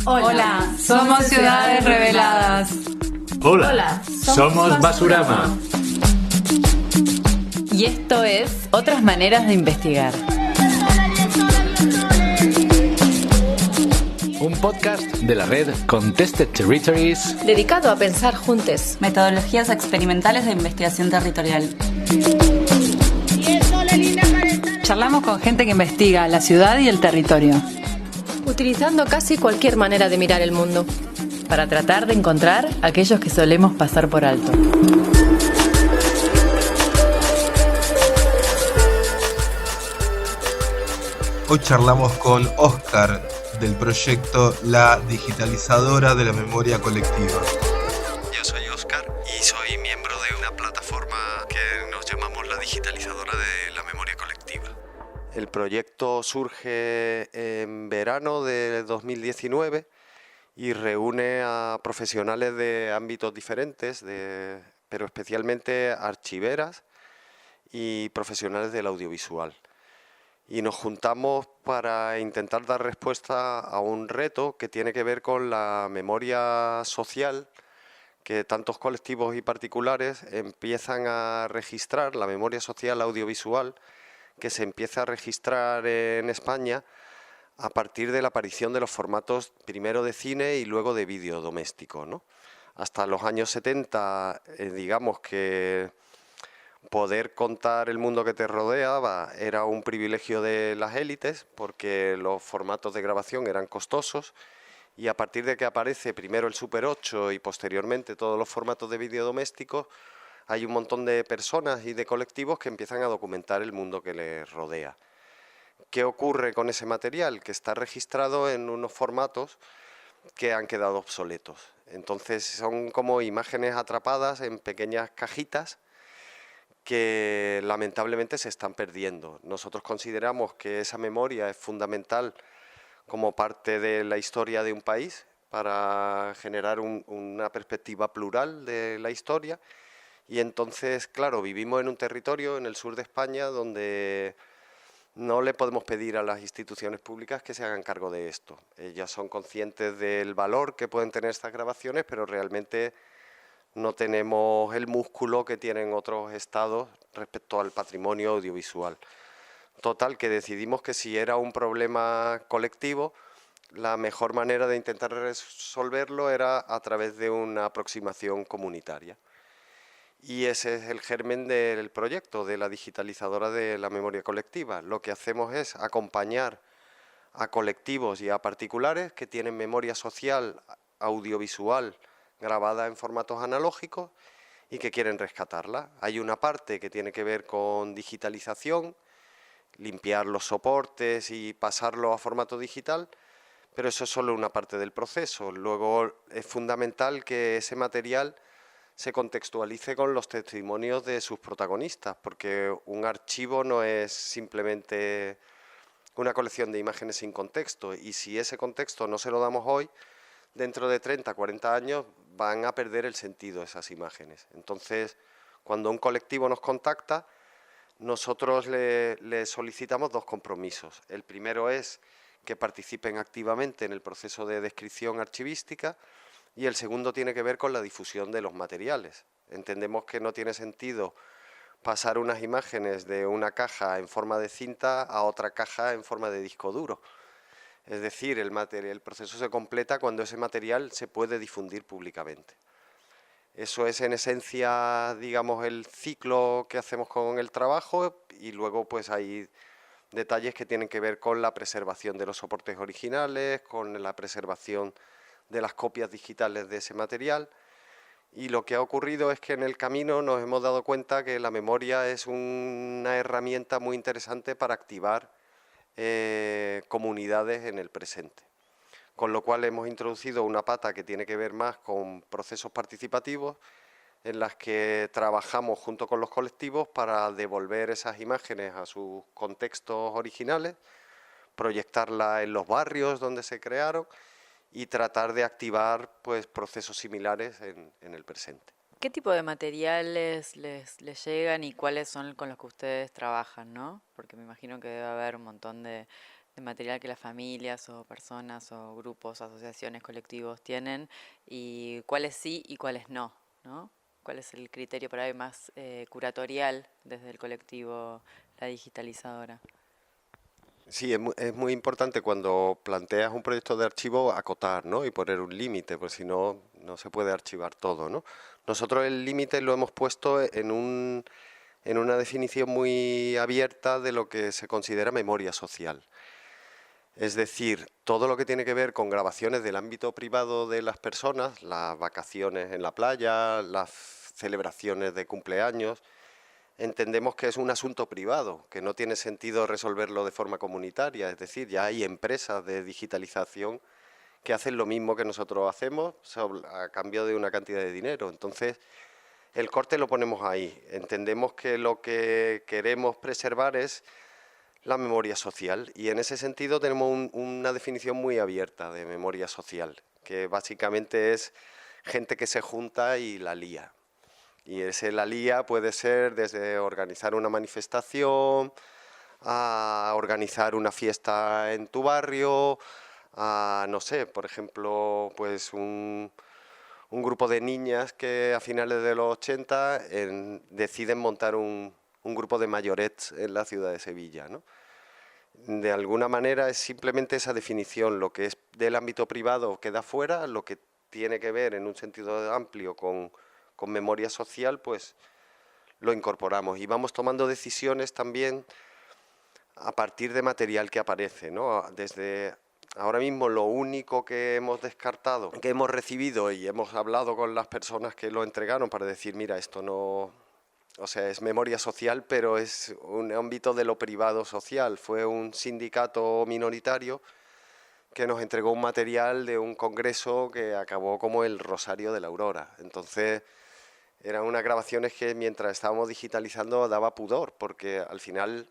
Hola, somos Ciudades Reveladas. Hola, somos Basurama. Y esto es Otras Maneras de Investigar. Un podcast de la red Contested Territories, dedicado a pensar juntos Metodologías experimentales de investigación territorial. Charlamos con gente que investiga la ciudad y el territorio, utilizando casi cualquier manera de mirar el mundo, para tratar de encontrar aquellos que solemos pasar por alto. Hoy charlamos con Oscar del proyecto La Digitalizadora de la Memoria Colectiva. Yo soy Oscar y soy miembro de una plataforma que nos llamamos La Digitalizadora de la Memoria Colectiva. El proyecto surge en verano de 2019 y reúne a profesionales de ámbitos diferentes, pero especialmente archiveras y profesionales del audiovisual. Y nos juntamos para intentar dar respuesta a un reto que tiene que ver con la memoria social que tantos colectivos y particulares empiezan a registrar, la memoria social audiovisual que se empieza a registrar en España a partir de la aparición de los formatos primero de cine y luego de vídeo doméstico, ¿no? Hasta los años 70, digamos que poder contar el mundo que te rodeaba era un privilegio de las élites porque los formatos de grabación eran costosos, y a partir de que aparece primero el Super 8 y posteriormente todos los formatos de vídeo domésticos, hay un montón de personas y de colectivos que empiezan a documentar el mundo que les rodea. ¿Qué ocurre con ese material? Que está registrado en unos formatos que han quedado obsoletos. Entonces son como imágenes atrapadas en pequeñas cajitas que lamentablemente se están perdiendo. Nosotros consideramos que esa memoria es fundamental como parte de la historia de un país para generar una perspectiva plural de la historia, y entonces, claro, vivimos en un territorio en el sur de España donde no le podemos pedir a las instituciones públicas que se hagan cargo de esto. Ellas son conscientes del valor que pueden tener estas grabaciones, pero realmente no tenemos el músculo que tienen otros estados respecto al patrimonio audiovisual. Total, que decidimos que si era un problema colectivo, la mejor manera de intentar resolverlo era a través de una aproximación comunitaria. Y ese es el germen del proyecto de la digitalizadora de la memoria colectiva. Lo que hacemos es acompañar a colectivos y a particulares que tienen memoria social audiovisual grabada en formatos analógicos y que quieren rescatarla. Hay una parte que tiene que ver con digitalización, limpiar los soportes y pasarlo a formato digital, pero eso es solo una parte del proceso. Luego es fundamental que ese material se contextualice con los testimonios de sus protagonistas, porque un archivo no es simplemente una colección de imágenes sin contexto, y si ese contexto no se lo damos hoy, dentro de 30, 40 años van a perder el sentido esas imágenes. Entonces, cuando un colectivo nos contacta, nosotros le solicitamos dos compromisos. El primero es que participen activamente en el proceso de descripción archivística, y el segundo tiene que ver con la difusión de los materiales. Entendemos que no tiene sentido pasar unas imágenes de una caja en forma de cinta a otra caja en forma de disco duro. Es decir, el proceso se completa cuando ese material se puede difundir públicamente. Eso es en esencia, digamos, el ciclo que hacemos con el trabajo, y luego pues hay detalles que tienen que ver con la preservación de los soportes originales, con la preservación de las copias digitales de ese material. Y lo que ha ocurrido es que en el camino nos hemos dado cuenta que la memoria es una herramienta muy interesante para activar comunidades en el presente. Con lo cual hemos introducido una pata que tiene que ver más con procesos participativos, en las que trabajamos junto con los colectivos para devolver esas imágenes a sus contextos originales, proyectarlas en los barrios donde se crearon y tratar de activar pues procesos similares en el presente. ¿Qué tipo de materiales les llegan y cuáles son con los que ustedes trabajan, no? Porque me imagino que debe haber un montón de material que las familias o personas o grupos, asociaciones, colectivos tienen, y cuáles sí y cuáles no, ¿no? ¿Cuál es el criterio por ahí más curatorial desde el colectivo La Digitalizadora? Sí, es muy importante cuando planteas un proyecto de archivo acotar, ¿no? Y poner un límite, porque si no, no se puede archivar todo, ¿no? Nosotros el límite lo hemos puesto en una definición muy abierta de lo que se considera memoria social. Es decir, todo lo que tiene que ver con grabaciones del ámbito privado de las personas, las vacaciones en la playa, las celebraciones de cumpleaños, entendemos que es un asunto privado, que no tiene sentido resolverlo de forma comunitaria. Es decir, ya hay empresas de digitalización que hacen lo mismo que nosotros hacemos a cambio de una cantidad de dinero. Entonces, el corte lo ponemos ahí. Entendemos que lo que queremos preservar es la memoria social, y en ese sentido tenemos una definición muy abierta de memoria social, que básicamente es gente que se junta y la lía. Y la lía puede ser desde organizar una manifestación, a organizar una fiesta en tu barrio, a, no sé, por ejemplo, pues un grupo de niñas que a finales de los 80 deciden montar un grupo de mayorets en la ciudad de Sevilla, ¿no? De alguna manera es simplemente esa definición, lo que es del ámbito privado queda fuera, lo que tiene que ver en un sentido amplio con memoria social, pues lo incorporamos y vamos tomando decisiones también a partir de material que aparece, ¿no? Desde ahora mismo lo único que hemos descartado, que hemos recibido y hemos hablado con las personas que lo entregaron para decir, mira, esto no... O sea, es memoria social, pero es un ámbito de lo privado social. Fue un sindicato minoritario que nos entregó un material de un congreso que acabó como el Rosario de la Aurora. Entonces, eran unas grabaciones que mientras estábamos digitalizando daba pudor, porque al final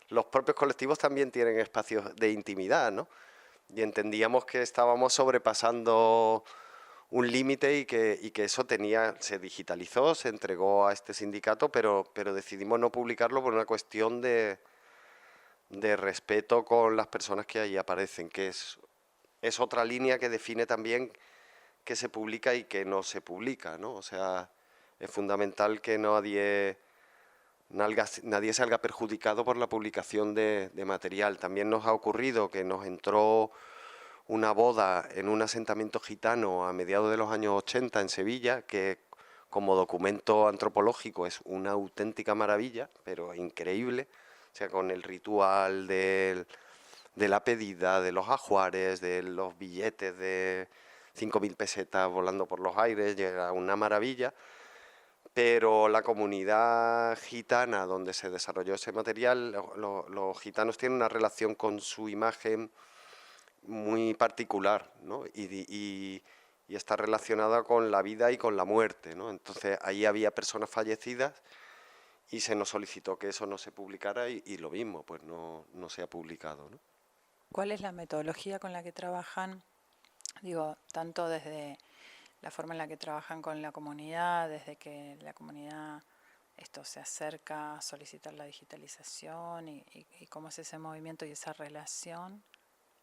los propios colectivos también tienen espacios de intimidad, ¿no? Y entendíamos que estábamos sobrepasando un límite y que eso se digitalizó, se entregó a este sindicato, pero decidimos no publicarlo por una cuestión de respeto con las personas que ahí aparecen, que es otra línea que define también qué se publica y qué no se publica, ¿no? O sea, es fundamental que nadie salga perjudicado por la publicación de material. También nos ha ocurrido que nos entró una boda en un asentamiento gitano a mediados de los años 80 en Sevilla, que como documento antropológico es una auténtica maravilla, pero increíble, o sea, con el ritual de la pedida, de los ajuares, de los billetes de 5.000 pesetas volando por los aires, llega una maravilla, pero la comunidad gitana donde se desarrolló ese material, los gitanos tienen una relación con su imagen muy particular, ¿no? Y está relacionada con la vida y con la muerte, ¿no? Entonces ahí había personas fallecidas y se nos solicitó que eso no se publicara y lo mismo, pues no se ha publicado, ¿no? ¿Cuál es la metodología con la que trabajan? Digo, tanto desde la forma en la que trabajan con la comunidad, desde que la comunidad se acerca a solicitar la digitalización y cómo es ese movimiento y esa relación,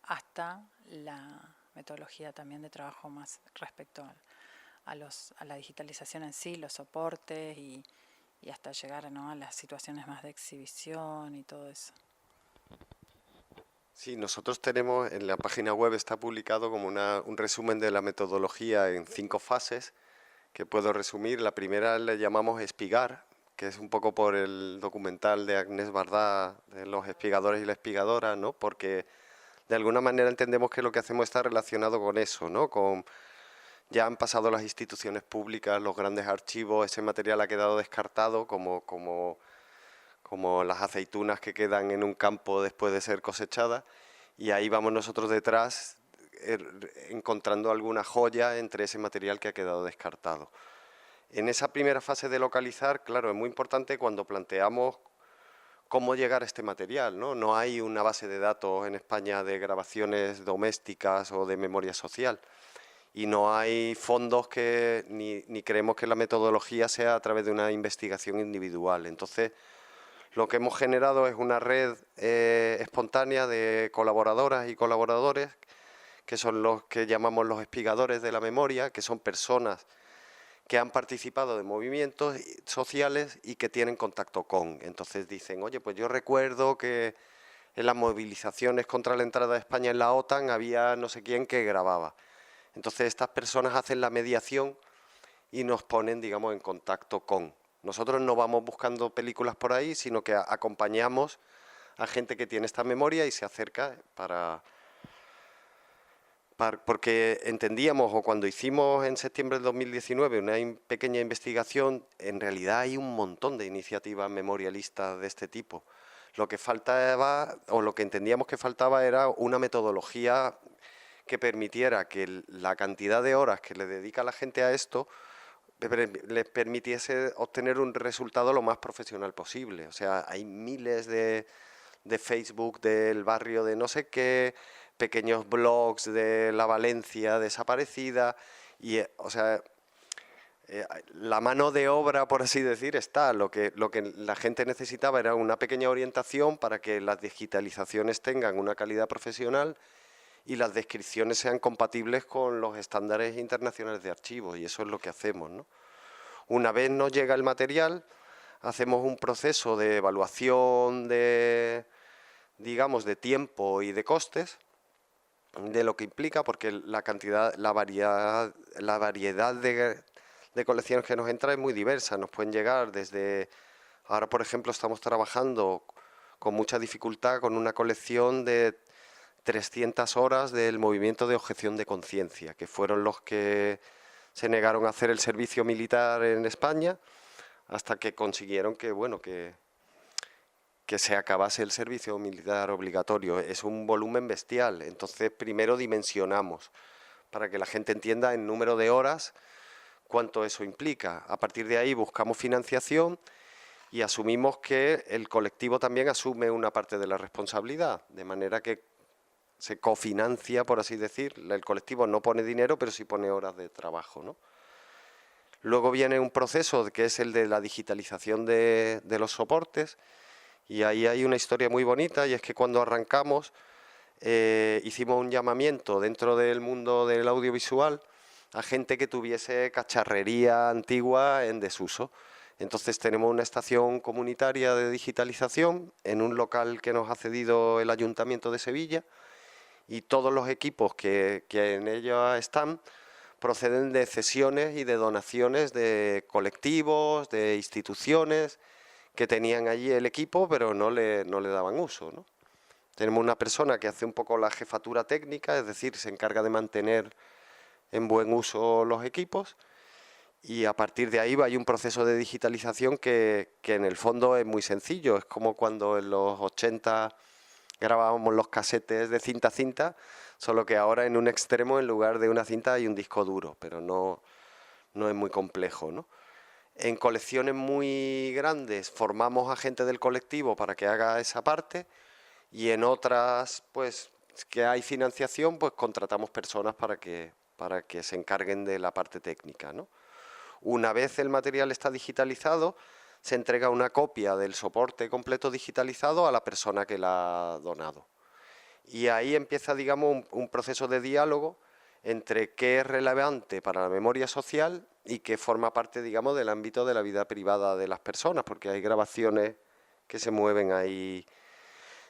hasta la metodología también de trabajo más respecto a la digitalización en sí, los soportes y hasta llegar, ¿no?, a las situaciones más de exhibición y todo eso. Sí, nosotros tenemos, en la página web está publicado como un resumen de la metodología en 5 fases, que puedo resumir. La primera le llamamos espigar, que es un poco por el documental de Agnès Varda, de los espigadores y la espigadora, ¿no? Porque de alguna manera entendemos que lo que hacemos está relacionado con eso, ¿no? Ya han pasado las instituciones públicas, los grandes archivos, ese material ha quedado descartado como las aceitunas que quedan en un campo después de ser cosechadas, y ahí vamos nosotros detrás encontrando alguna joya entre ese material que ha quedado descartado. En esa primera fase de localizar, claro, es muy importante cuando planteamos cómo llegar a este material, ¿no? No hay una base de datos en España de grabaciones domésticas o de memoria social, y no hay fondos ni creemos que la metodología sea a través de una investigación individual. Entonces, Lo que hemos generado es una red espontánea de colaboradoras y colaboradores, que son los que llamamos los espigadores de la memoria, que son personas que han participado de movimientos sociales y que tienen contacto con. Entonces dicen, oye, pues yo recuerdo que en las movilizaciones contra la entrada de España en la OTAN había no sé quién que grababa. Entonces estas personas hacen la mediación y nos ponen, digamos, en contacto con. Nosotros no vamos buscando películas por ahí, sino que acompañamos a gente que tiene esta memoria y se acerca porque entendíamos, o cuando hicimos en septiembre del 2019 una pequeña investigación, en realidad hay un montón de iniciativas memorialistas de este tipo. Lo que faltaba, o lo que entendíamos que faltaba, era una metodología que permitiera que la cantidad de horas que le dedica la gente a esto les permitiese obtener un resultado lo más profesional posible. O sea, hay miles de Facebook del barrio de no sé qué, pequeños blogs de la Valencia desaparecida, y o sea, la mano de obra, por así decir, está. Lo que la gente necesitaba era una pequeña orientación para que las digitalizaciones tengan una calidad profesional y las descripciones sean compatibles con los estándares internacionales de archivos, y eso es lo que hacemos, ¿no? Una vez nos llega el material, hacemos un proceso de evaluación de, digamos, de tiempo y de costes, de lo que implica, porque la cantidad, la variedad de colecciones que nos entra es muy diversa. Nos pueden llegar desde, ahora por ejemplo estamos trabajando con mucha dificultad con una colección de 300 horas del movimiento de objeción de conciencia, que fueron los que se negaron a hacer el servicio militar en España, hasta que consiguieron que, bueno, que se acabase el servicio militar obligatorio. Es un volumen bestial. Entonces primero dimensionamos para que la gente entienda en número de horas cuánto eso implica. A partir de ahí buscamos financiación y asumimos que el colectivo también asume una parte de la responsabilidad, de manera que se cofinancia, por así decir. El colectivo no pone dinero, pero sí pone horas de trabajo, ¿no? Luego viene un proceso que es el de la digitalización de los soportes, y ahí hay una historia muy bonita, y es que cuando arrancamos hicimos un llamamiento dentro del mundo del audiovisual a gente que tuviese cacharrería antigua en desuso. Entonces tenemos una estación comunitaria de digitalización en un local que nos ha cedido el Ayuntamiento de Sevilla, y todos los equipos que en ella están proceden de cesiones y de donaciones de colectivos, de instituciones que tenían allí el equipo, pero no le daban uso, ¿no? Tenemos una persona que hace un poco la jefatura técnica, es decir, se encarga de mantener en buen uso los equipos, y a partir de ahí hay un proceso de digitalización que en el fondo es muy sencillo. Es como cuando en los 80 grabábamos los casetes de cinta a cinta, solo que ahora en un extremo, en lugar de una cinta, hay un disco duro, pero no es muy complejo, ¿no? En colecciones muy grandes formamos a gente del colectivo para que haga esa parte, y en otras, pues, que hay financiación, pues contratamos personas para que se encarguen de la parte técnica, ¿no? Una vez el material está digitalizado, se entrega una copia del soporte completo digitalizado a la persona que la ha donado. Y ahí empieza, digamos, un proceso de diálogo entre qué es relevante para la memoria social y qué forma parte, digamos, del ámbito de la vida privada de las personas, porque hay grabaciones que se mueven ahí.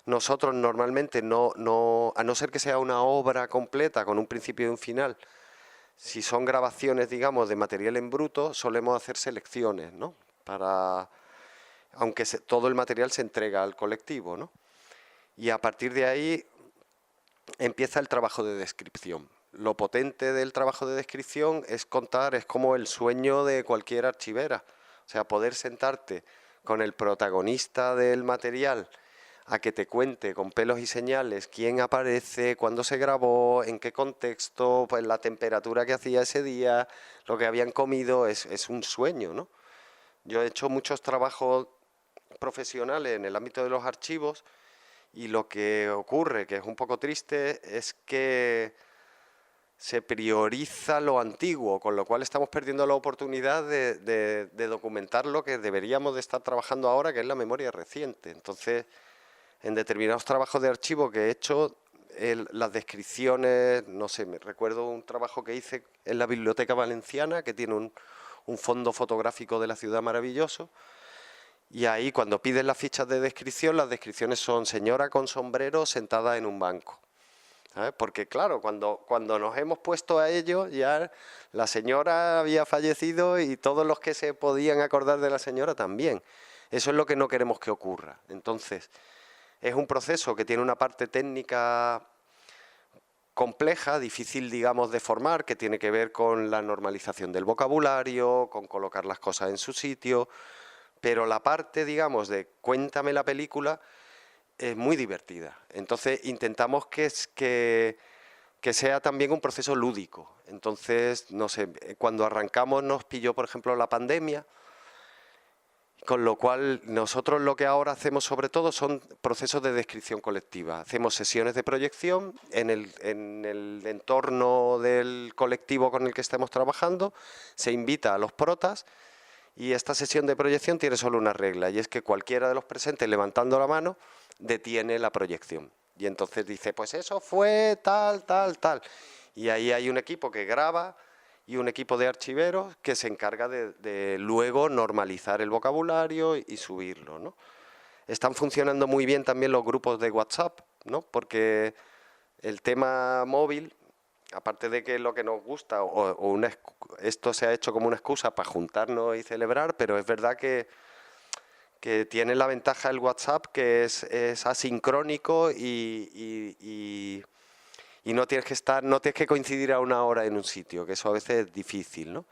Nosotros normalmente a no ser que sea una obra completa con un principio y un final, si son grabaciones, digamos, de material en bruto, solemos hacer selecciones, ¿no? Aunque todo el material se entrega al colectivo, ¿no? Y a partir de ahí empieza el trabajo de descripción. Lo potente del trabajo de descripción es contar, es como el sueño de cualquier archivera. O sea, poder sentarte con el protagonista del material a que te cuente con pelos y señales quién aparece, cuándo se grabó, en qué contexto, pues la temperatura que hacía ese día, lo que habían comido, es un sueño, ¿no? Yo he hecho muchos trabajos profesionales en el ámbito de los archivos, y lo que ocurre, que es un poco triste, es que se prioriza lo antiguo, con lo cual estamos perdiendo la oportunidad de documentar lo que deberíamos de estar trabajando ahora, que es la memoria reciente. Entonces, en determinados trabajos de archivo que he hecho, las descripciones, no sé, me recuerdo un trabajo que hice en la Biblioteca Valenciana, que tiene un fondo fotográfico de la ciudad maravilloso, y ahí cuando pides las fichas de descripción, las descripciones son señora con sombrero sentada en un banco. ¿Sabes? Porque claro, cuando nos hemos puesto a ello, ya la señora había fallecido y todos los que se podían acordar de la señora también. Eso es lo que no queremos que ocurra. Entonces, es un proceso que tiene una parte técnica compleja, difícil, digamos, de formar, que tiene que ver con la normalización del vocabulario, con colocar las cosas en su sitio, pero la parte, digamos, de cuéntame la película es muy divertida. Entonces intentamos que sea también un proceso lúdico. Entonces, no sé, cuando arrancamos nos pilló, por ejemplo, la pandemia, con lo cual nosotros lo que ahora hacemos sobre todo son procesos de descripción colectiva. Hacemos sesiones de proyección en el entorno del colectivo con el que estamos trabajando, se invita a los protas y esta sesión de proyección tiene solo una regla, y es que cualquiera de los presentes levantando la mano detiene la proyección. Y entonces dice, pues eso fue tal, tal, tal. Y ahí hay un equipo que graba y un equipo de archiveros que se encarga de luego normalizar el vocabulario y subirlo, ¿no? Están funcionando muy bien también los grupos de WhatsApp, ¿no? Porque el tema móvil, aparte de que lo que nos gusta, esto se ha hecho como una excusa para juntarnos y celebrar, pero es verdad que tiene la ventaja el WhatsApp, que es asincrónico y no tienes que coincidir a una hora en un sitio, que eso a veces es difícil, ¿no?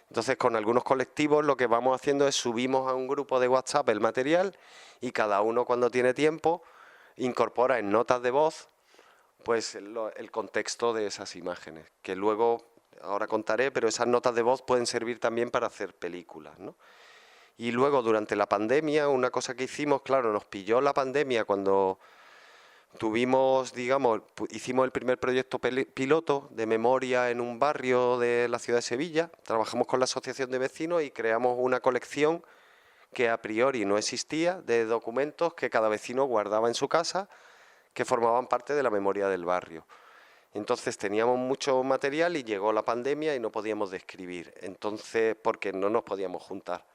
Entonces, con algunos colectivos lo que vamos haciendo es subimos a un grupo de WhatsApp el material y cada uno, cuando tiene tiempo, incorpora en notas de voz pues el contexto de esas imágenes, que luego, ahora contaré, pero esas notas de voz pueden servir también para hacer películas, ¿no? Y luego, durante la pandemia, una cosa que hicimos, claro, nos pilló la pandemia cuando tuvimos, digamos, hicimos el primer proyecto piloto de memoria en un barrio de la ciudad de Sevilla. Trabajamos con la asociación de vecinos y creamos una colección que a priori no existía, de documentos que cada vecino guardaba en su casa, que formaban parte de la memoria del barrio. Entonces teníamos mucho material y llegó la pandemia y no podíamos describir, entonces, porque no nos podíamos juntar.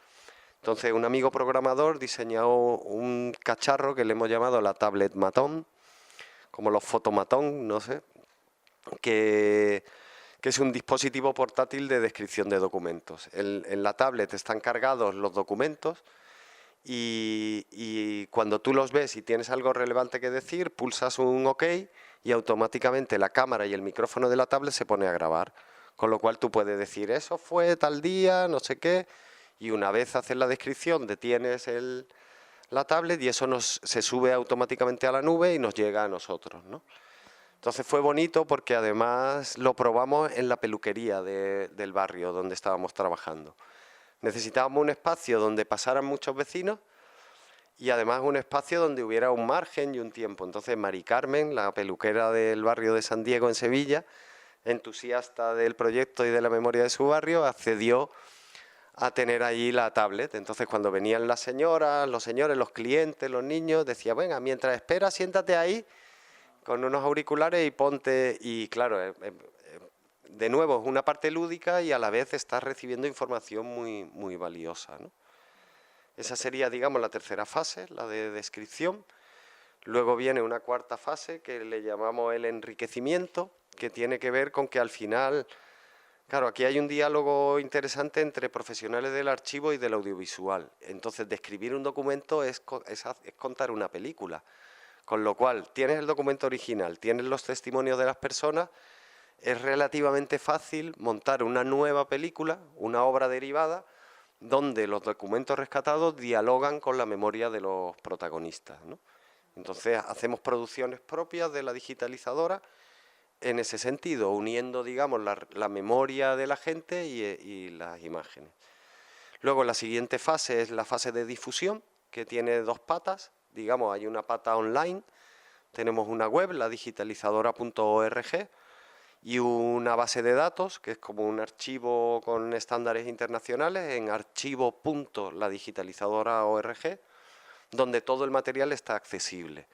Entonces un amigo programador diseñó un cacharro que le hemos llamado la tablet matón, como los fotomatón, no sé, que es un dispositivo portátil de descripción de documentos. En la tablet están cargados los documentos y cuando tú los ves y tienes algo relevante que decir, pulsas un OK y automáticamente la cámara y el micrófono de la tablet se pone a grabar. Con lo cual tú puedes decir, eso fue tal día, no sé qué, y una vez haces la descripción detienes la tablet y eso se sube automáticamente a la nube y nos llega a nosotros, ¿no? Entonces fue bonito porque además lo probamos en la peluquería del barrio donde estábamos trabajando. Necesitábamos un espacio donde pasaran muchos vecinos y además un espacio donde hubiera un margen y un tiempo. Entonces Mari Carmen, la peluquera del barrio de San Diego en Sevilla, entusiasta del proyecto y de la memoria de su barrio, accedió a tener allí la tablet. Entonces cuando venían las señoras, los señores, los clientes, los niños, decía, venga, mientras esperas, siéntate ahí con unos auriculares y ponte, y claro, de nuevo es una parte lúdica y a la vez estás recibiendo información muy, muy valiosa, ¿no? Esa sería, digamos, la tercera fase, la de descripción. Luego viene una cuarta fase que le llamamos el enriquecimiento, que tiene que ver con que al final, claro, aquí hay un diálogo interesante entre profesionales del archivo y del audiovisual. Entonces, describir un documento es contar una película. Con lo cual, tienes el documento original, tienes los testimonios de las personas, es relativamente fácil montar una nueva película, una obra derivada, donde los documentos rescatados dialogan con la memoria de los protagonistas, ¿no? Entonces, hacemos producciones propias de la digitalizadora en ese sentido, uniendo, digamos, la memoria de la gente y las imágenes. Luego, la siguiente fase es la fase de difusión, que tiene dos patas. Digamos, hay una pata online, tenemos una web, la digitalizadora.org, y una base de datos, que es como un archivo con estándares internacionales, en archivo.ladigitalizadora.org, donde todo el material está accesible,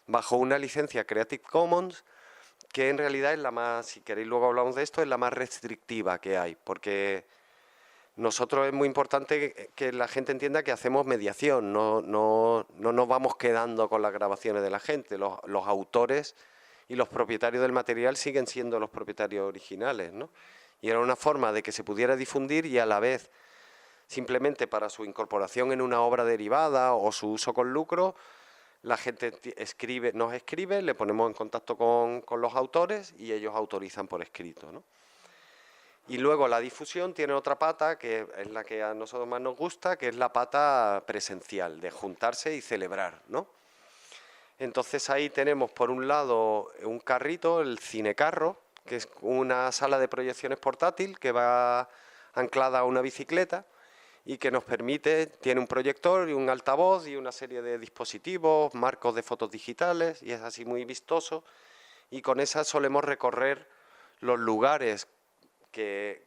bajo una licencia Creative Commons, que en realidad es la más, si queréis luego hablamos de esto, es la más restrictiva que hay, porque nosotros es muy importante que la gente entienda que hacemos mediación, no nos vamos quedando con las grabaciones de la gente, los autores y los propietarios del material siguen siendo los propietarios originales, ¿no? Y era una forma de que se pudiera difundir y a la vez, simplemente para su incorporación en una obra derivada o su uso con lucro, la gente nos escribe, le ponemos en contacto con los autores y ellos autorizan por escrito, ¿no? Y luego la difusión tiene otra pata, que es la que a nosotros más nos gusta, que es la pata presencial, de juntarse y celebrar, ¿no? Entonces ahí tenemos por un lado un carrito, el cinecarro, que es una sala de proyecciones portátil que va anclada a una bicicleta y que nos permite, tiene un proyector y un altavoz y una serie de dispositivos, marcos de fotos digitales, y es así muy vistoso, y con esa solemos recorrer los lugares que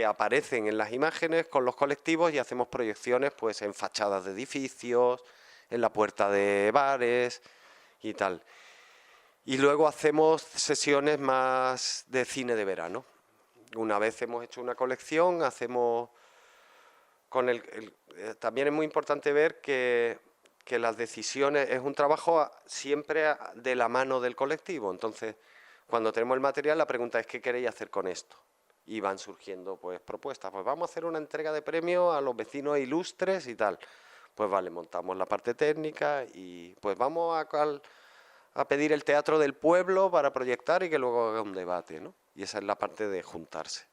aparecen en las imágenes con los colectivos y hacemos proyecciones pues en fachadas de edificios, en la puerta de bares y tal. Y luego hacemos sesiones más de cine de verano. Una vez hemos hecho una colección, hacemos con también es muy importante ver que las decisiones es un trabajo siempre de la mano del colectivo. Entonces, cuando tenemos el material, la pregunta es ¿qué queréis hacer con esto? Y van surgiendo pues propuestas. Pues vamos a hacer una entrega de premios a los vecinos ilustres y tal. Pues vale, montamos la parte técnica y pues vamos a pedir el teatro del pueblo para proyectar y que luego haga un debate, ¿no? Y esa es la parte de juntarse.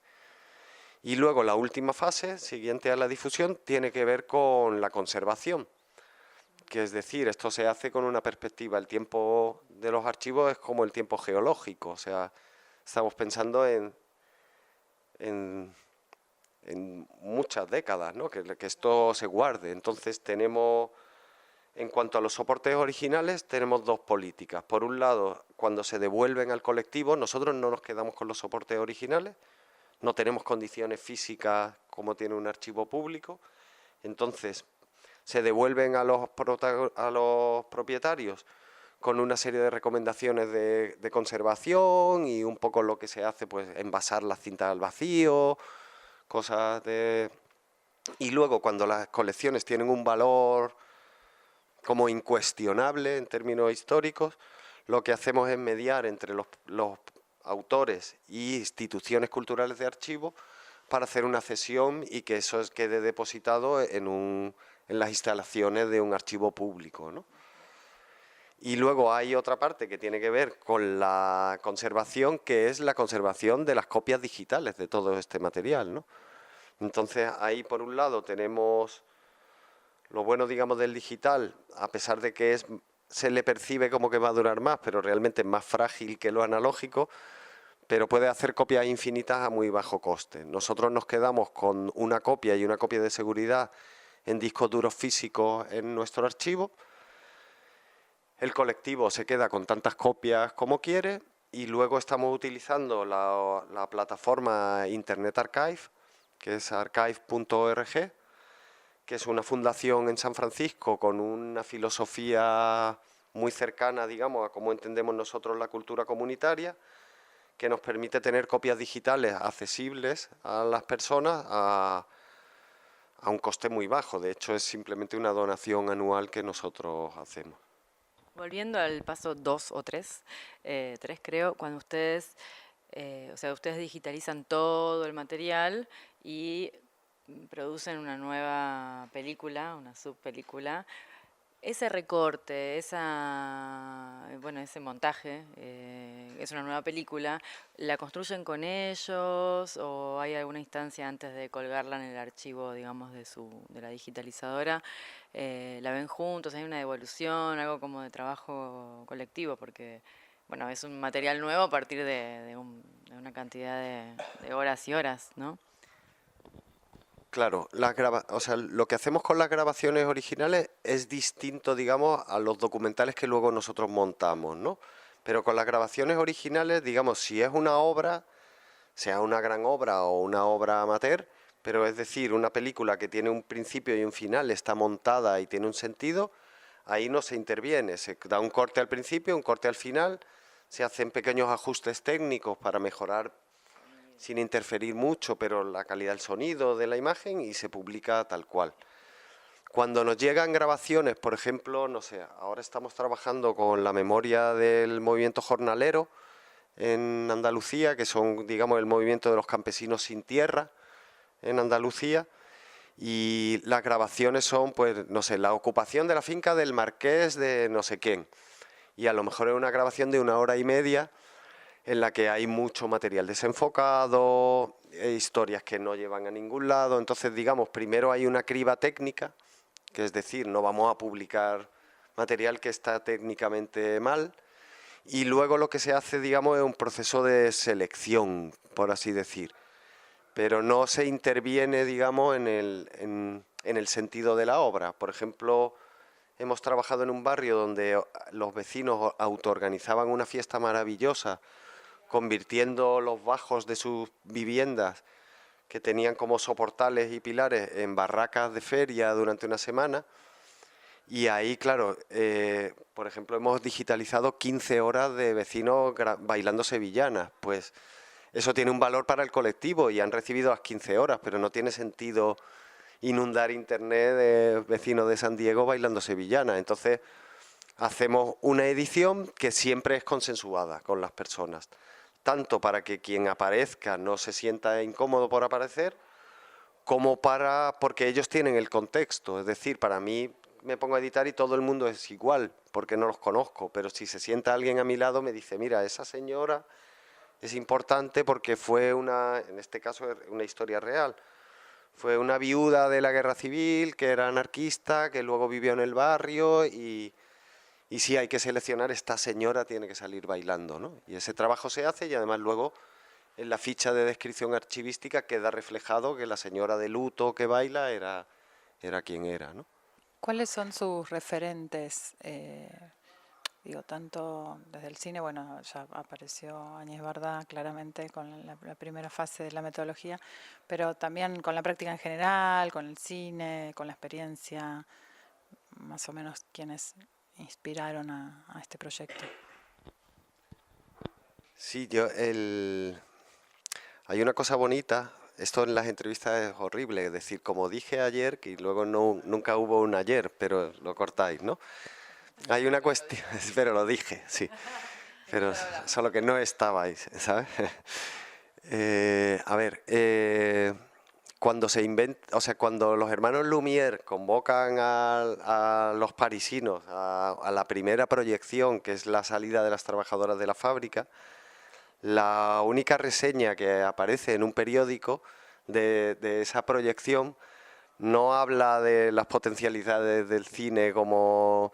Y luego la última fase, siguiente a la difusión, tiene que ver con la conservación. Que es decir, esto se hace con una perspectiva. El tiempo de los archivos es como el tiempo geológico. O sea, estamos pensando en muchas décadas, ¿no? que esto se guarde. Entonces tenemos, en cuanto a los soportes originales, tenemos dos políticas. Por un lado, cuando se devuelven al colectivo, nosotros no nos quedamos con los soportes originales, no tenemos condiciones físicas como tiene un archivo público, entonces se devuelven a los propietarios con una serie de recomendaciones de conservación y un poco lo que se hace, pues envasar las cintas al vacío, cosas de... Y luego cuando las colecciones tienen un valor como incuestionable en términos históricos, lo que hacemos es mediar entre los autores y instituciones culturales de archivo para hacer una cesión y que eso quede depositado en las instalaciones de un archivo público, ¿no? Y luego hay otra parte que tiene que ver con la conservación, que es la conservación de las copias digitales de todo este material, ¿no? Entonces ahí por un lado tenemos lo bueno, digamos, del digital, a pesar de que se le percibe como que va a durar más, pero realmente es más frágil que lo analógico, pero puede hacer copias infinitas a muy bajo coste. Nosotros nos quedamos con una copia y una copia de seguridad en discos duros físicos en nuestro archivo. El colectivo se queda con tantas copias como quiere y luego estamos utilizando la plataforma Internet Archive, que es archive.org, que es una fundación en San Francisco con una filosofía muy cercana, digamos, a cómo entendemos nosotros la cultura comunitaria, que nos permite tener copias digitales accesibles a las personas a un coste muy bajo. De hecho, es simplemente una donación anual que nosotros hacemos. Volviendo al paso 2 o 3, 3 creo, cuando ustedes, ustedes digitalizan todo el material y producen una nueva película, una subpelícula, ese recorte, ese montaje, es una nueva película, ¿la construyen con ellos o hay alguna instancia antes de colgarla en el archivo, digamos, de la digitalizadora? ¿La ven juntos? ¿Hay una devolución, algo como de trabajo colectivo? Porque, bueno, es un material nuevo a partir de una cantidad de horas y horas, ¿no? Claro, lo que hacemos con las grabaciones originales es distinto, digamos, a los documentales que luego nosotros montamos, ¿no? Pero con las grabaciones originales, digamos, si es una obra, sea una gran obra o una obra amateur, pero es decir, una película que tiene un principio y un final, está montada y tiene un sentido, ahí no se interviene, se da un corte al principio, un corte al final, se hacen pequeños ajustes técnicos para mejorar sin interferir mucho, pero la calidad del sonido de la imagen, y se publica tal cual. Cuando nos llegan grabaciones, por ejemplo, no sé, ahora estamos trabajando con la memoria del movimiento jornalero en Andalucía, que son, digamos, el movimiento de los campesinos sin tierra en Andalucía, y las grabaciones son, pues, no sé, la ocupación de la finca del marqués de no sé quién, y a lo mejor es una grabación de 1 hora y media en la que hay mucho material desenfocado, historias que no llevan a ningún lado. Entonces, digamos, primero hay una criba técnica, que es decir, no vamos a publicar material que está técnicamente mal, y luego lo que se hace, digamos, es un proceso de selección, por así decir, pero no se interviene, digamos, en el sentido de la obra. Por ejemplo, hemos trabajado en un barrio donde los vecinos autoorganizaban una fiesta maravillosa, convirtiendo los bajos de sus viviendas, que tenían como soportales y pilares, en barracas de feria durante una semana. Y ahí, claro, por ejemplo, hemos digitalizado 15 horas de vecinos bailando sevillanas. Pues eso tiene un valor para el colectivo y han recibido las 15 horas, pero no tiene sentido inundar internet de vecinos de San Diego bailando sevillanas. Entonces, hacemos una edición que siempre es consensuada con las personas, tanto para que quien aparezca no se sienta incómodo por aparecer, como porque ellos tienen el contexto. Es decir, para mí me pongo a editar y todo el mundo es igual, porque no los conozco, pero si se sienta alguien a mi lado me dice, mira, esa señora es importante porque fue en este caso, una historia real. Fue una viuda de la guerra civil, que era anarquista, que luego vivió en el barrio, y sí, hay que seleccionar, esta señora tiene que salir bailando, ¿no? Y ese trabajo se hace, y además luego en la ficha de descripción archivística queda reflejado que la señora de luto que baila era quien era, ¿no? ¿Cuáles son sus referentes? Digo, tanto desde el cine, bueno, ya apareció Áñez Barda claramente con la primera fase de la metodología, pero también con la práctica en general, con el cine, con la experiencia, más o menos quienes inspiraron a este proyecto. Sí, hay una cosa bonita, esto en las entrevistas es horrible, es decir, como dije ayer, que luego nunca hubo un ayer, pero lo cortáis, ¿no? Hay una cuestión, pero lo dije, sí, pero solo que no estabais, ¿sabes? Cuando se inventa, o sea, cuando los hermanos Lumière convocan a los parisinos a la primera proyección, que es la salida de las trabajadoras de la fábrica, la única reseña que aparece en un periódico de esa proyección no habla de las potencialidades del cine como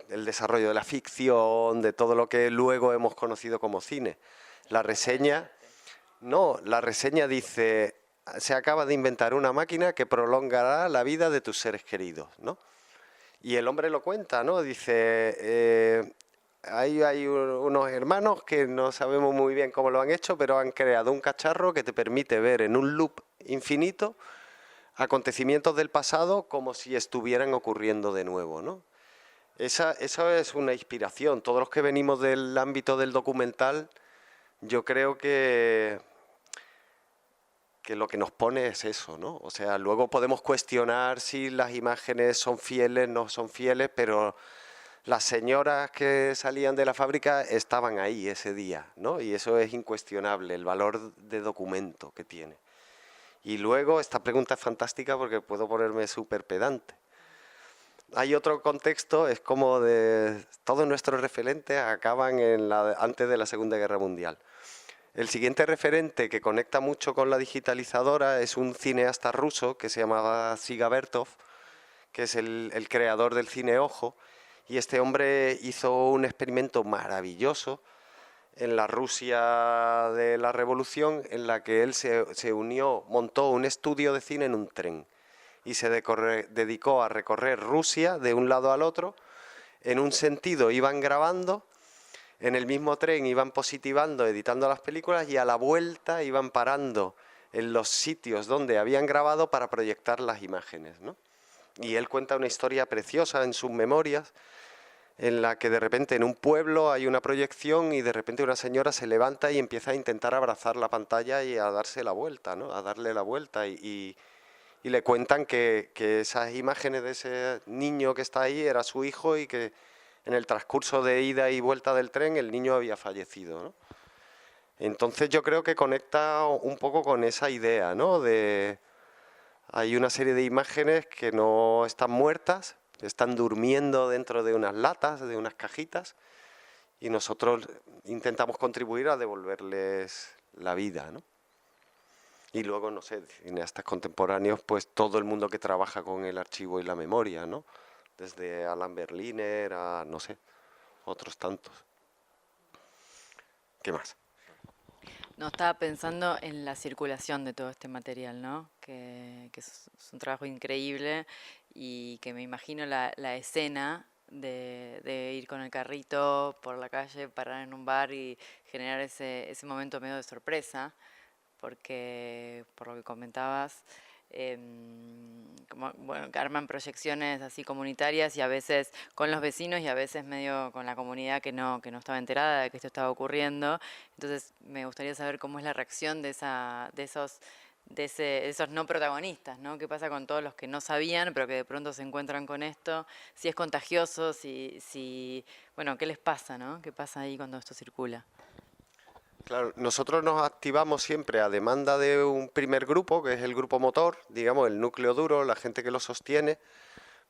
el desarrollo de la ficción, de todo lo que luego hemos conocido como cine. La reseña dice, se acaba de inventar una máquina que prolongará la vida de tus seres queridos, ¿no? Y el hombre lo cuenta, ¿no? Dice, hay unos hermanos que no sabemos muy bien cómo lo han hecho, pero han creado un cacharro que te permite ver en un loop infinito acontecimientos del pasado como si estuvieran ocurriendo de nuevo, ¿no? Esa es una inspiración. Todos los que venimos del ámbito del documental, yo creo que lo que nos pone es eso, ¿no? O sea, luego podemos cuestionar si las imágenes son fieles, no son fieles, pero las señoras que salían de la fábrica estaban ahí ese día, ¿no? Y eso es incuestionable, el valor de documento que tiene. Y luego, esta pregunta es fantástica porque puedo ponerme súper pedante. Hay otro contexto, es como de todos nuestros referentes acaban antes de la Segunda Guerra Mundial. El siguiente referente que conecta mucho con la digitalizadora es un cineasta ruso que se llamaba Dziga Vertov, que es el creador del cine ojo, y este hombre hizo un experimento maravilloso en la Rusia de la Revolución, en la que él se unió, montó un estudio de cine en un tren y se dedicó a recorrer Rusia de un lado al otro. En un sentido iban grabando, en el mismo tren iban positivando, editando las películas y a la vuelta iban parando en los sitios donde habían grabado para proyectar las imágenes, ¿no? Y él cuenta una historia preciosa en sus memorias, en la que de repente en un pueblo hay una proyección y de repente una señora se levanta y empieza a intentar abrazar la pantalla y a darse la vuelta, ¿no? A darle la vuelta y le cuentan que esas imágenes de ese niño que está ahí era su hijo y que en el transcurso de ida y vuelta del tren el niño había fallecido, ¿no? Entonces yo creo que conecta un poco con esa idea, ¿no? Hay una serie de imágenes que no están muertas, están durmiendo dentro de unas latas, de unas cajitas, y nosotros intentamos contribuir a devolverles la vida, ¿no? Y luego, no sé, cineastas contemporáneos, pues todo el mundo que trabaja con el archivo y la memoria, ¿no? Desde Alan Berliner a, no sé, otros tantos. ¿Qué más? No, estaba pensando en la circulación de todo este material, ¿no? Que es un trabajo increíble y que me imagino la escena de ir con el carrito por la calle, parar en un bar y generar ese momento medio de sorpresa, porque por lo que comentabas, como, bueno, que arman proyecciones así comunitarias y a veces con los vecinos y a veces medio con la comunidad que no estaba enterada de que esto estaba ocurriendo. Entonces me gustaría saber cómo es la reacción de esos no protagonistas, ¿no? ¿Qué pasa con todos los que no sabían pero que de pronto se encuentran con esto? Si es contagioso, bueno, ¿qué les pasa, no? ¿Qué pasa ahí cuando esto circula? Claro, nosotros nos activamos siempre a demanda de un primer grupo, que es el grupo motor, digamos, el núcleo duro, la gente que lo sostiene,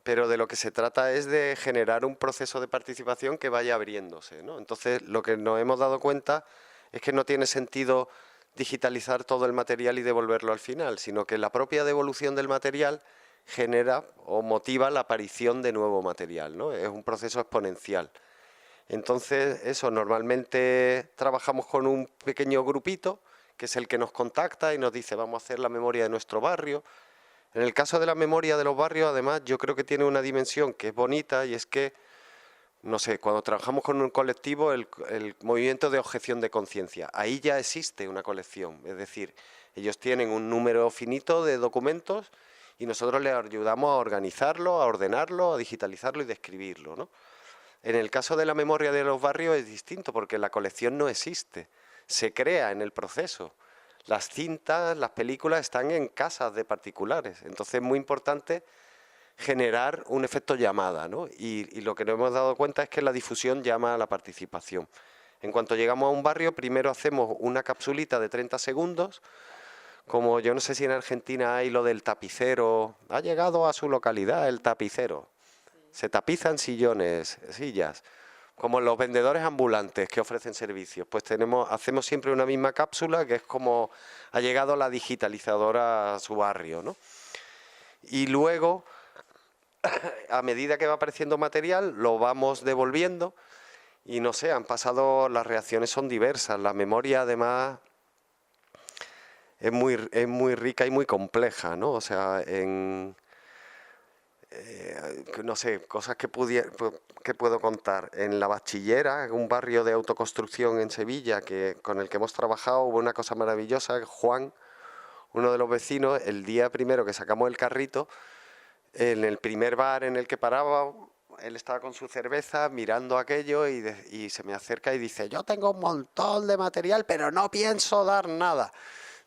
pero de lo que se trata es de generar un proceso de participación que vaya abriéndose, ¿no? Entonces, lo que nos hemos dado cuenta es que no tiene sentido digitalizar todo el material y devolverlo al final, sino que la propia devolución del material genera o motiva la aparición de nuevo material, ¿no? Es un proceso exponencial. Entonces, eso, normalmente trabajamos con un pequeño grupito, que es el que nos contacta y nos dice, vamos a hacer la memoria de nuestro barrio. En el caso de la memoria de los barrios, además, yo creo que tiene una dimensión que es bonita y es que, no sé, cuando trabajamos con un colectivo, el movimiento de objeción de conciencia, ahí ya existe una colección, es decir, ellos tienen un número finito de documentos y nosotros les ayudamos a organizarlo, a ordenarlo, a digitalizarlo y describirlo, ¿no? En el caso de la memoria de los barrios es distinto porque la colección no existe, se crea en el proceso. Las cintas, las películas están en casas de particulares, entonces es muy importante generar un efecto llamada, ¿no? Y lo que nos hemos dado cuenta es que la difusión llama a la participación. En cuanto llegamos a un barrio, primero hacemos una capsulita de 30 segundos, como yo no sé si en Argentina hay lo del tapicero, ha llegado a su localidad el tapicero. Se tapizan sillones, sillas, como los vendedores ambulantes que ofrecen servicios. Pues hacemos siempre una misma cápsula que es como ha llegado la digitalizadora a su barrio, ¿no? Y luego, a medida que va apareciendo material, lo vamos devolviendo y no sé, las reacciones son diversas. La memoria además es muy rica y muy compleja, ¿no? O sea, no sé, cosas que puedo contar. En La Bachillera, un barrio de autoconstrucción en Sevilla, con el que hemos trabajado, hubo una cosa maravillosa. Juan, uno de los vecinos, el día primero que sacamos el carrito, en el primer bar en el que paraba, él estaba con su cerveza mirando aquello y se me acerca y dice, yo tengo un montón de material, pero no pienso dar nada.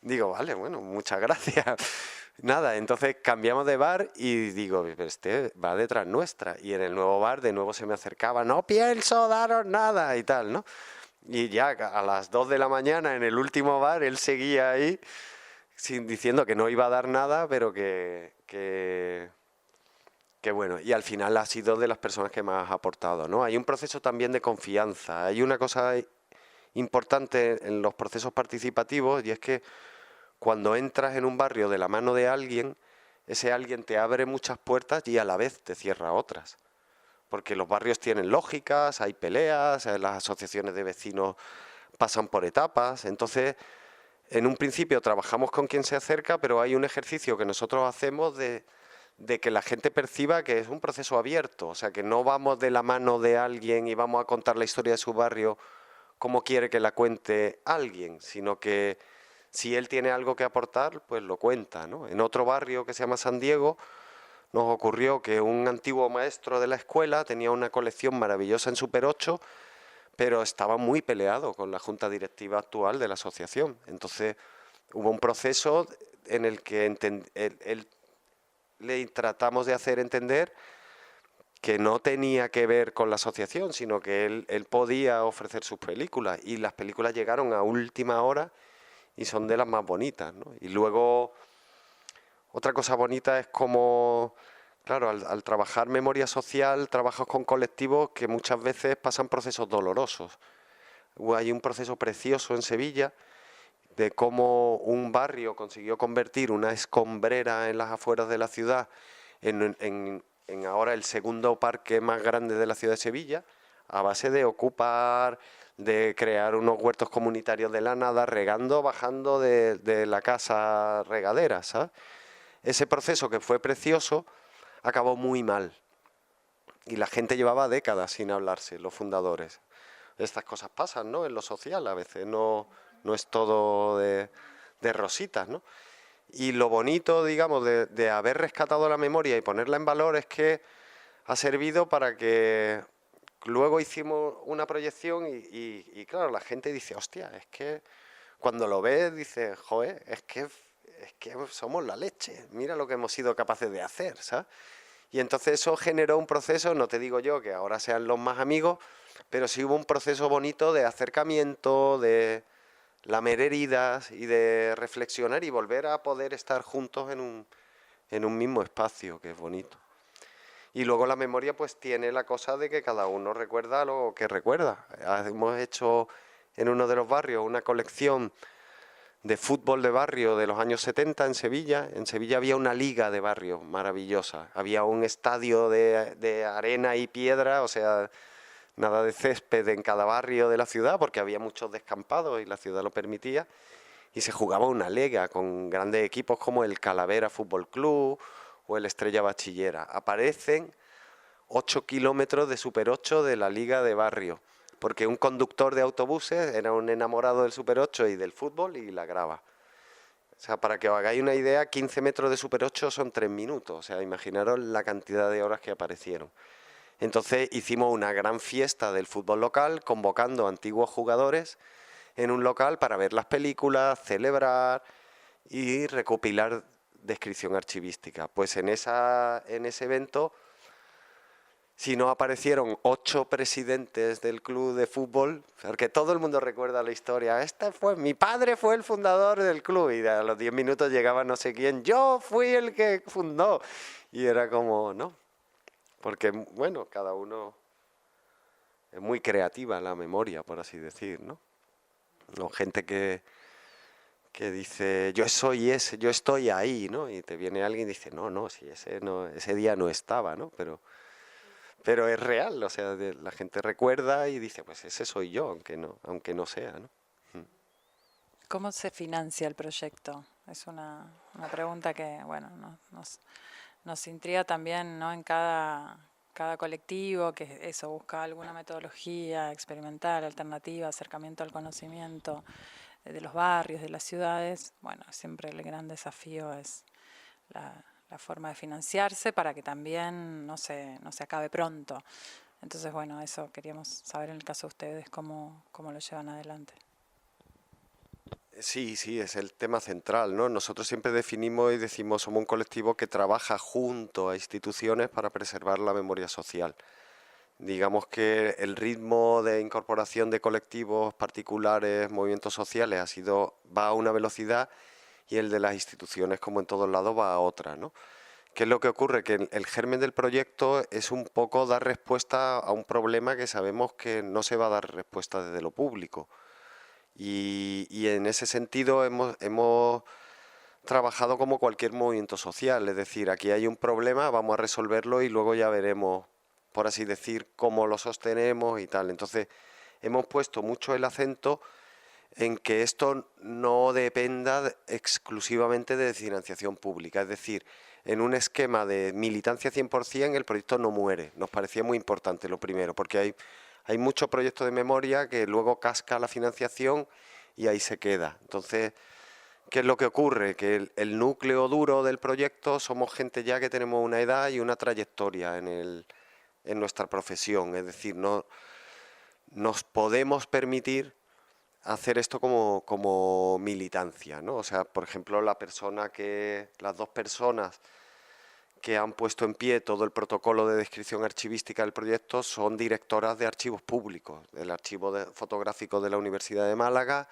Digo, vale, bueno, muchas gracias. Nada, entonces cambiamos de bar y digo, pero este va detrás nuestra. Y en el nuevo bar de nuevo se me acercaba, no pienso daros nada y tal, ¿no? Y ya a las 2 de la mañana en el último bar él seguía ahí diciendo que no iba a dar nada, pero que bueno. Y al final ha sido de las personas que más ha aportado, ¿no? Hay un proceso también de confianza. Hay una cosa importante en los procesos participativos y es que cuando entras en un barrio de la mano de alguien, ese alguien te abre muchas puertas y a la vez te cierra otras. Porque los barrios tienen lógicas, hay peleas, las asociaciones de vecinos pasan por etapas. Entonces, en un principio trabajamos con quien se acerca, pero hay un ejercicio que nosotros hacemos de de que la gente perciba que es un proceso abierto, o sea, que no vamos de la mano de alguien y vamos a contar la historia de su barrio como quiere que la cuente alguien, sino que si él tiene algo que aportar, pues lo cuenta, ¿no? En otro barrio que se llama San Diego, nos ocurrió que un antiguo maestro de la escuela tenía una colección maravillosa en Super 8, pero estaba muy peleado con la junta directiva actual de la asociación. Entonces hubo un proceso en el que él le tratamos de hacer entender que no tenía que ver con la asociación, sino que él podía ofrecer sus películas, y las películas llegaron a última hora y son de las más bonitas, ¿no? Y luego otra cosa bonita es como, claro, al trabajar memoria social, trabajas con colectivos que muchas veces pasan procesos dolorosos. Hay un proceso precioso en Sevilla de cómo un barrio consiguió convertir una escombrera en las afueras de la ciudad en ahora el segundo parque más grande de la ciudad de Sevilla, a base de ocupar, de crear unos huertos comunitarios de la nada, regando, bajando de la casa regadera, ¿sabes? Ese proceso, que fue precioso, acabó muy mal. Y la gente llevaba décadas sin hablarse, los fundadores. Estas cosas pasan, ¿no? En lo social a veces no es todo de rositas, ¿no? Y lo bonito, digamos, de haber rescatado la memoria y ponerla en valor es que ha servido para que luego hicimos una proyección y claro, la gente dice, hostia, es que cuando lo ves dice, joder, es que somos la leche, mira lo que hemos sido capaces de hacer, ¿sabes? Y entonces eso generó un proceso, no te digo yo que ahora sean los más amigos, pero sí hubo un proceso bonito de acercamiento, de lamer heridas y de reflexionar y volver a poder estar juntos en un mismo espacio, que es bonito. Y luego la memoria pues tiene la cosa de que cada uno recuerda lo que recuerda. Hemos hecho en uno de los barrios una colección de fútbol de barrio de los años 70 en Sevilla. En Sevilla había una liga de barrio maravillosa. Había un estadio de arena y piedra, o sea, nada de césped en cada barrio de la ciudad, porque había muchos descampados y la ciudad lo permitía. Y se jugaba una liga con grandes equipos como el Calavera Fútbol Club o el Estrella Bachillera. Aparecen 8 kilómetros de Super 8 de la liga de barrio, porque un conductor de autobuses era un enamorado del Super 8 y del fútbol y la graba. O sea, para que os hagáis una idea, 15 metros de Super 8 son 3 minutos. O sea, imaginaros la cantidad de horas que aparecieron. Entonces hicimos una gran fiesta del fútbol local, convocando a antiguos jugadores en un local para ver las películas, celebrar y recopilar descripción archivística. Pues en ese evento, si no aparecieron 8 presidentes del club de fútbol, porque todo el mundo recuerda la historia, mi padre fue el fundador del club, y a los 10 minutos llegaba no sé quién, yo fui el que fundó, y era como, ¿no? Porque, bueno, cada uno es muy creativa la memoria, por así decir, ¿no? No, gente que dice, yo soy ese, yo estoy ahí, ¿no? Y te viene alguien y dice, no, si ese día no estaba, ¿no? Pero es real, o sea, la gente recuerda y dice, pues ese soy yo, aunque no sea, ¿no? ¿Cómo se financia el proyecto? Es una pregunta que, bueno, nos intriga también, ¿no? En cada colectivo, que eso, busca alguna metodología experimental, alternativa, acercamiento al conocimiento de los barrios, de las ciudades. Bueno, siempre el gran desafío es la forma de financiarse para que también no se acabe pronto. Entonces, bueno, eso queríamos saber en el caso de ustedes, cómo lo llevan adelante. Sí, es el tema central, ¿no? Nosotros siempre definimos y decimos, somos un colectivo que trabaja junto a instituciones para preservar la memoria social. Digamos que el ritmo de incorporación de colectivos particulares, movimientos sociales, va a una velocidad, y el de las instituciones, como en todos lados, va a otra, ¿no? ¿Qué es lo que ocurre? Que el germen del proyecto es un poco dar respuesta a un problema que sabemos que no se va a dar respuesta desde lo público. Y en ese sentido hemos trabajado como cualquier movimiento social, es decir, aquí hay un problema, vamos a resolverlo y luego ya veremos, por así decir, cómo lo sostenemos y tal. Entonces hemos puesto mucho el acento en que esto no dependa exclusivamente de financiación pública, es decir, en un esquema de militancia 100%, el proyecto no muere. Nos parecía muy importante lo primero, porque hay muchos proyectos de memoria que luego casca la financiación y ahí se queda. Entonces, ¿qué es lo que ocurre? Que el núcleo duro del proyecto somos gente ya que tenemos una edad y una trayectoria en nuestra profesión. Es decir, no nos podemos permitir hacer esto como militancia, ¿no? O sea, por ejemplo, las dos personas que han puesto en pie todo el protocolo de descripción archivística del proyecto son directoras de archivos públicos, del archivo fotográfico de la Universidad de Málaga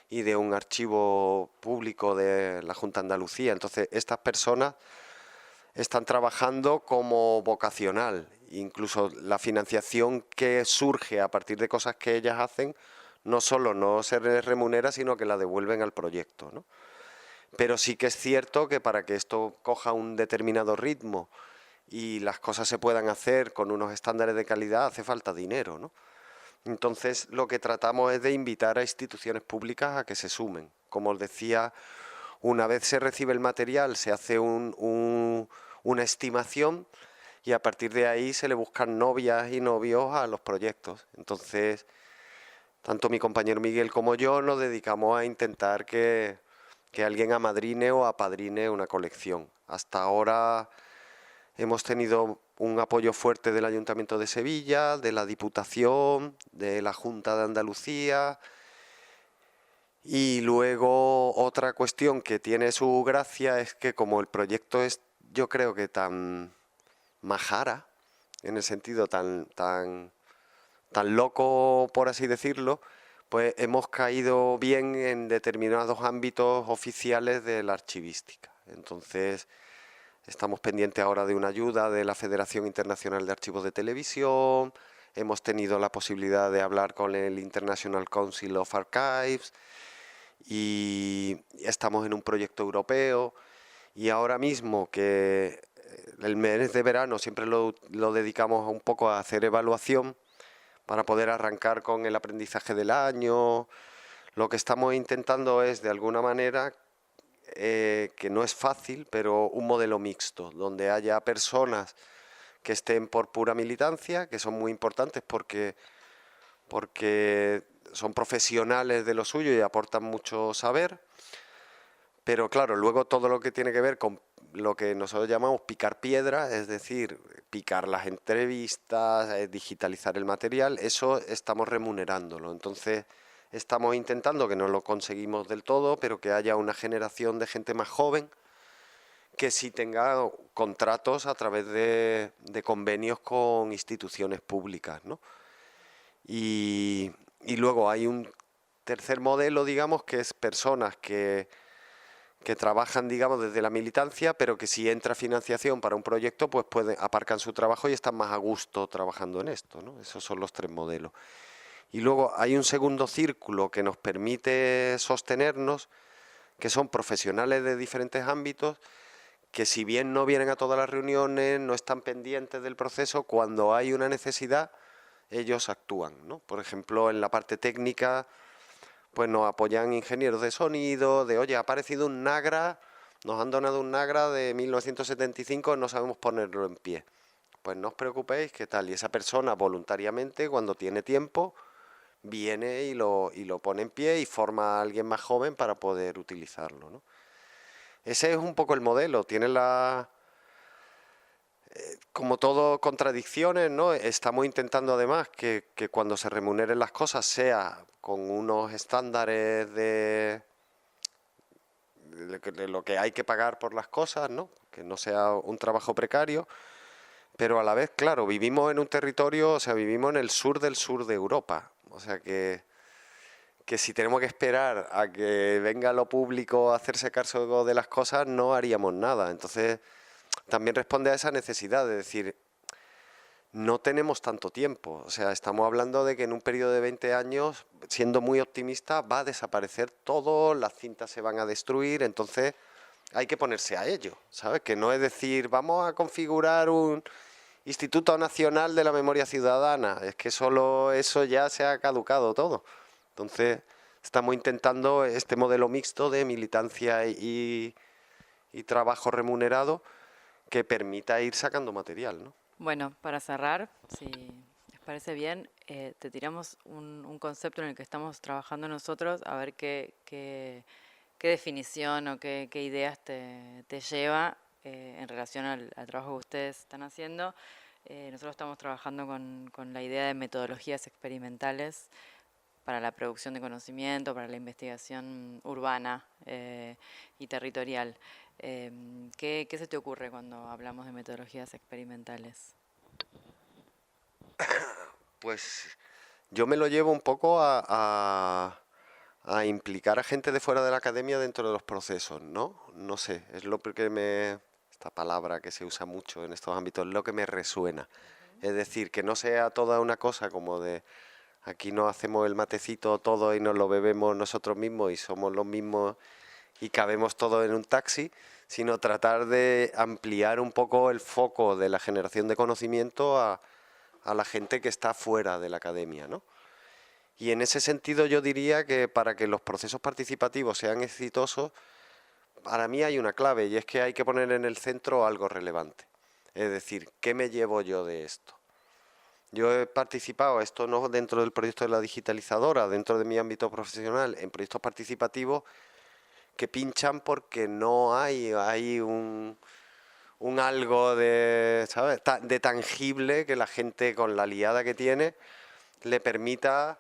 y de un archivo público de la Junta de Andalucía. Entonces, estas personas están trabajando como vocacional. Incluso la financiación que surge a partir de cosas que ellas hacen, no solo no se les remunera, sino que la devuelven al proyecto, ¿no? Pero sí que es cierto que para que esto coja un determinado ritmo y las cosas se puedan hacer con unos estándares de calidad, hace falta dinero, ¿no? Entonces, lo que tratamos es de invitar a instituciones públicas a que se sumen. Como os decía, una vez se recibe el material, se hace una estimación y a partir de ahí se le buscan novias y novios a los proyectos. Entonces, tanto mi compañero Miguel como yo nos dedicamos a intentar que alguien amadrine o apadrine una colección. Hasta ahora hemos tenido un apoyo fuerte del Ayuntamiento de Sevilla, de la Diputación, de la Junta de Andalucía. Y luego otra cuestión que tiene su gracia es que como el proyecto es, yo creo que tan majara, en el sentido tan loco, por así decirlo, pues hemos caído bien en determinados ámbitos oficiales de la archivística. Entonces, estamos pendientes ahora de una ayuda de la Federación Internacional de Archivos de Televisión, hemos tenido la posibilidad de hablar con el International Council of Archives y estamos en un proyecto europeo y ahora mismo que el mes de verano siempre lo dedicamos un poco a hacer evaluación, para poder arrancar con el aprendizaje del año. Lo que estamos intentando es, de alguna manera, que no es fácil, pero un modelo mixto, donde haya personas que estén por pura militancia, que son muy importantes porque son profesionales de lo suyo y aportan mucho saber, pero claro, luego todo lo que tiene que ver con lo que nosotros llamamos picar piedra, es decir, picar las entrevistas, digitalizar el material, eso estamos remunerándolo. Entonces estamos intentando, que no lo conseguimos del todo, pero que haya una generación de gente más joven que sí tenga contratos a través de convenios con instituciones públicas, ¿no? Y luego hay un tercer modelo, digamos, que es personas que trabajan, digamos, desde la militancia, pero que si entra financiación para un proyecto, pues aparcan su trabajo y están más a gusto trabajando en esto, ¿no? Esos son los tres modelos. Y luego hay un segundo círculo que nos permite sostenernos, que son profesionales de diferentes ámbitos, que si bien no vienen a todas las reuniones, no están pendientes del proceso, cuando hay una necesidad, ellos actúan, ¿no? Por ejemplo, en la parte técnica, pues nos apoyan ingenieros de sonido, oye, ha aparecido un Nagra, nos han donado un Nagra de 1975, no sabemos ponerlo en pie. Pues no os preocupéis, ¿qué tal? Y esa persona voluntariamente, cuando tiene tiempo, viene y lo pone en pie y forma a alguien más joven para poder utilizarlo, ¿no? Ese es un poco el modelo, tiene como todo contradicciones, ¿no? Estamos intentando además que cuando se remuneren las cosas sea con unos estándares de lo que hay que pagar por las cosas, ¿no? Que no sea un trabajo precario, pero a la vez, claro, vivimos en un territorio, o sea, vivimos en el sur de Europa, o sea que si tenemos que esperar a que venga lo público a hacerse cargo de las cosas, no haríamos nada. Entonces, también responde a esa necesidad de decir, no tenemos tanto tiempo. O sea, estamos hablando de que en un periodo de 20 años, siendo muy optimista, va a desaparecer todo, las cintas se van a destruir, entonces hay que ponerse a ello, ¿sabes? Que no es decir, vamos a configurar un Instituto Nacional de la Memoria Ciudadana, es que solo eso ya se ha caducado todo. Entonces, estamos intentando este modelo mixto de militancia y trabajo remunerado, que permita ir sacando material, ¿no? Bueno, para cerrar, si les parece bien, te tiramos un concepto en el que estamos trabajando nosotros, a ver qué definición o qué ideas te lleva en relación al trabajo que ustedes están haciendo. Nosotros estamos trabajando con la idea de metodologías experimentales para la producción de conocimiento, para la investigación urbana y territorial. ¿Qué se te ocurre cuando hablamos de metodologías experimentales? Pues yo me lo llevo un poco a implicar a gente de fuera de la academia dentro de los procesos, ¿no? No sé, es lo que esta palabra que se usa mucho en estos ámbitos, es lo que me resuena. Es decir, que no sea toda una cosa como de aquí nos hacemos el matecito todo y nos lo bebemos nosotros mismos y somos los mismos y cabemos todos en un taxi, sino tratar de ampliar un poco el foco de la generación de conocimiento a la gente que está fuera de la academia, ¿no? Y en ese sentido yo diría que para que los procesos participativos sean exitosos, para mí hay una clave y es que hay que poner en el centro algo relevante. Es decir, ¿qué me llevo yo de esto? Yo he participado, esto no dentro del proyecto de la digitalizadora, dentro de mi ámbito profesional, en proyectos participativos que pinchan porque no hay un algo de, ¿sabes?, de tangible que la gente con la liada que tiene le permita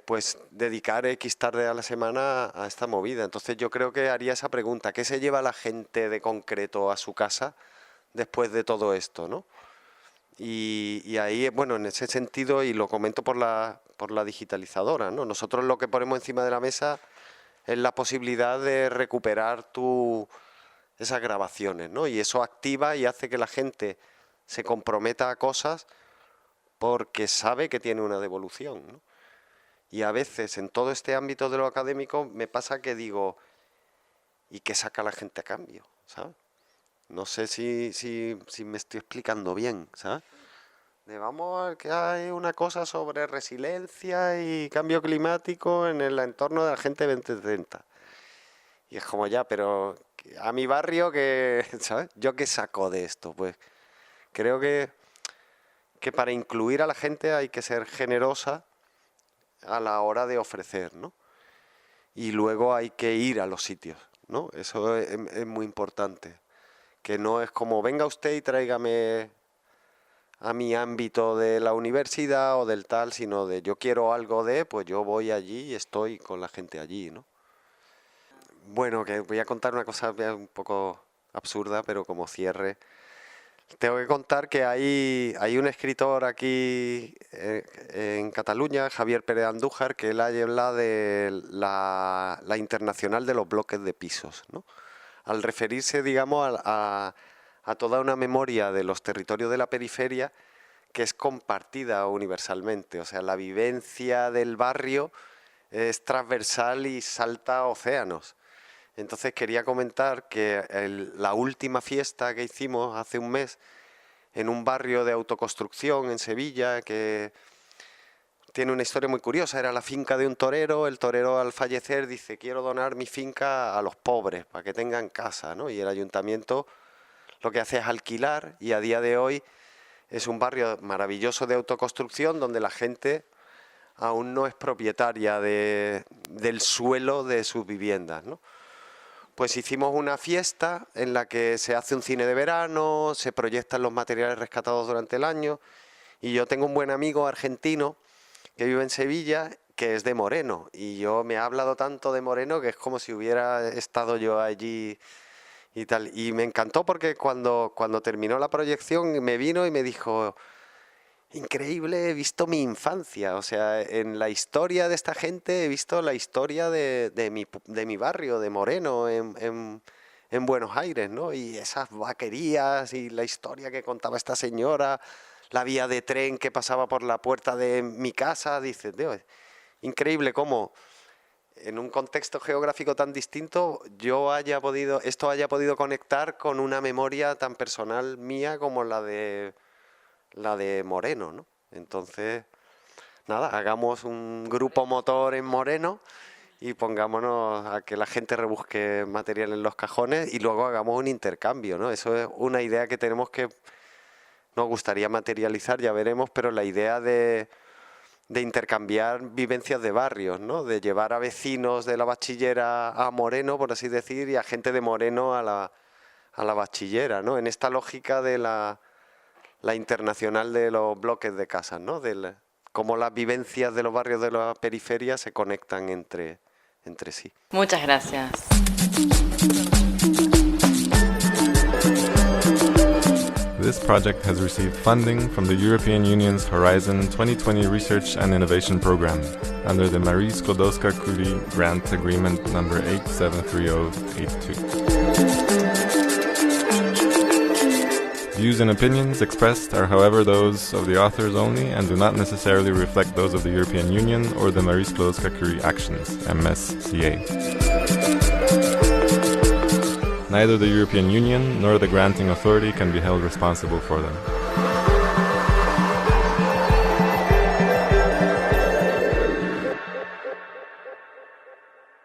pues dedicar X tarde a la semana a esta movida. Entonces yo creo que haría esa pregunta, ¿qué se lleva la gente de concreto a su casa después de todo esto, ¿no? Y ahí, bueno, en ese sentido, y lo comento por la digitalizadora, ¿no? Nosotros lo que ponemos encima de la mesa es la posibilidad de recuperar esas grabaciones, ¿no? Y eso activa y hace que la gente se comprometa a cosas porque sabe que tiene una devolución, ¿no? Y a veces en todo este ámbito de lo académico me pasa que digo, ¿y qué saca la gente a cambio?, ¿sabes? No sé si me estoy explicando bien, ¿sabes? Vamos a ver que hay una cosa sobre resiliencia y cambio climático en el entorno de la gente 2030. Y es como ya, pero a mi barrio, ¿sabes? ¿Yo qué saco de esto? Pues creo que para incluir a la gente hay que ser generosa a la hora de ofrecer, ¿no? Y luego hay que ir a los sitios, ¿no? Eso es muy importante. Que no es como, venga usted y tráigame a mi ámbito de la universidad o del tal, sino de yo quiero algo pues yo voy allí y estoy con la gente allí, ¿no? Bueno, que voy a contar una cosa un poco absurda, pero como cierre. Tengo que contar que hay un escritor aquí en Cataluña, Javier Pérez Andújar, que él habla de la internacional de los bloques de pisos, ¿no? Al referirse, digamos, a toda una memoria de los territorios de la periferia que es compartida universalmente. O sea, la vivencia del barrio es transversal y salta océanos. Entonces quería comentar que la última fiesta que hicimos hace un mes en un barrio de autoconstrucción en Sevilla, que tiene una historia muy curiosa, era la finca de un torero. El torero al fallecer dice, quiero donar mi finca a los pobres para que tengan casa, ¿no? Y el ayuntamiento lo que hace es alquilar, y a día de hoy es un barrio maravilloso de autoconstrucción donde la gente aún no es propietaria del suelo de sus viviendas, ¿no? Pues hicimos una fiesta en la que se hace un cine de verano, se proyectan los materiales rescatados durante el año, y yo tengo un buen amigo argentino que vive en Sevilla, que es de Moreno, y me ha hablado tanto de Moreno que es como si hubiera estado yo allí y tal. Y me encantó porque cuando terminó la proyección me vino y me dijo, increíble, he visto mi infancia, o sea, en la historia de esta gente he visto la historia de mi barrio, de Moreno, en Buenos Aires, ¿no? Y esas vaquerías y la historia que contaba esta señora, la vía de tren que pasaba por la puerta de mi casa, dices, Dios, increíble cómo en un contexto geográfico tan distinto esto haya podido conectar con una memoria tan personal mía como la de Moreno, ¿no? Entonces, nada, hagamos un grupo motor en Moreno y pongámonos a que la gente rebusque material en los cajones y luego hagamos un intercambio, ¿no? Eso es una idea que tenemos que nos gustaría materializar, ya veremos, pero la idea de intercambiar vivencias de barrios, ¿no? De llevar a vecinos de la Bachillera a Moreno, por así decir, y a gente de Moreno a la Bachillera, ¿no? En esta lógica de la internacional de los bloques de casas, ¿no? Cómo las vivencias de los barrios de la periferia se conectan entre sí. Muchas gracias. This project has received funding from the European Union's Horizon 2020 Research and Innovation Program under the Marie Sklodowska-Curie Grant Agreement number 873082. Views and opinions expressed are, however, those of the authors only and do not necessarily reflect those of the European Union or the Marie Sklodowska-Curie Actions, MSCA. Neither the European Union nor the granting authority can be held responsible for them.